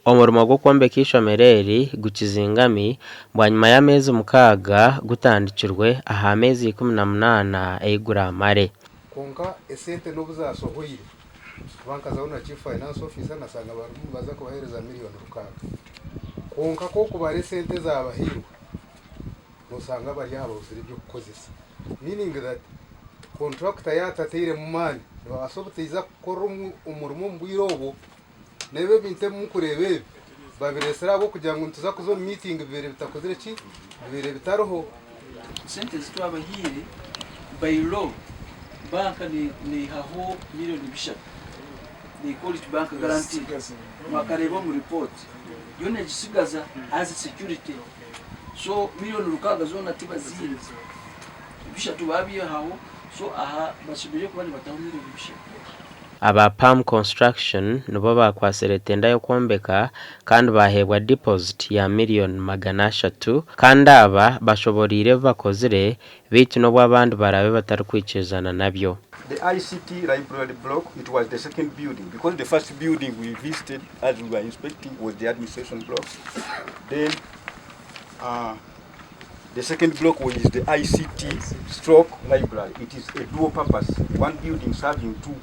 Omurimo gwo kwombeka ishomereri gukizingami bwanyuma y'amezi 6 gutandikirwe aha mezi 18 eigura amare. Konka esente n'obuzasohoire banka zaona chief finance officer nasanga barimu baza kubahereza miliyoni 6. Konka ko kubara esente zabahirwa nosanga bari abawusire byo kukozesa, meaning that contractor yatateire mu mani asoboteza gukora umurimo mbwirobo nebe binte mukurebe babiresera abo kugira ngo tuza kuzo meeting bibere bitakozere ki bibere bitaroho sente zitwabahire by law banka ni haho miliyoni bishaka ni quality bank guarantee makarebo mu report yone gisigaza as security so miliyoni rukaga zona tiba ziri bishatu babiye haho so aha basubije kuba bataho miliyoni bishaka. Aba Palm Construction nubo bakwasere tenda yo kwombeka kandi bahebwa deposit ya miliyoni 300 kandi aba bashoborire bakozire bitu no bw'abandi barabe batari kwicizana nabyo. The ICT library block, it was the second building because the first building we visited as we were inspecting was the administration block. Then the second block was the ICT stroke library. It is a dual purpose, one building serving two.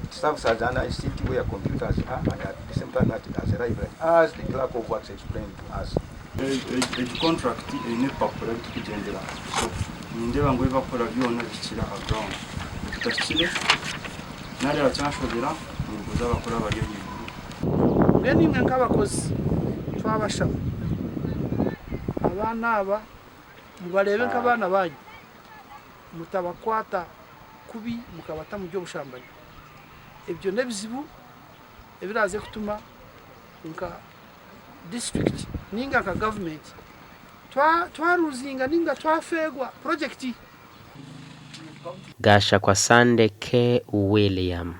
It serves as an ICT where computers are and at the same time acting as a library, as the clerk of works explained to us. A contract in a popular to general. So, in the language of Poravion, Chila ground. The Chile, Nadia Chanshodera, Muzava Poravia. Many Mankavakos, Twavasha Avanava, Mubareve Kavana Vai Mutabakwata, Kubi, Mukavata Mujo Shambay. Ebyo nebizibu ebiraze kutuma nka district ninga ka government twaruzinga ninga twafegwa project Gasha kwa Sande K. William.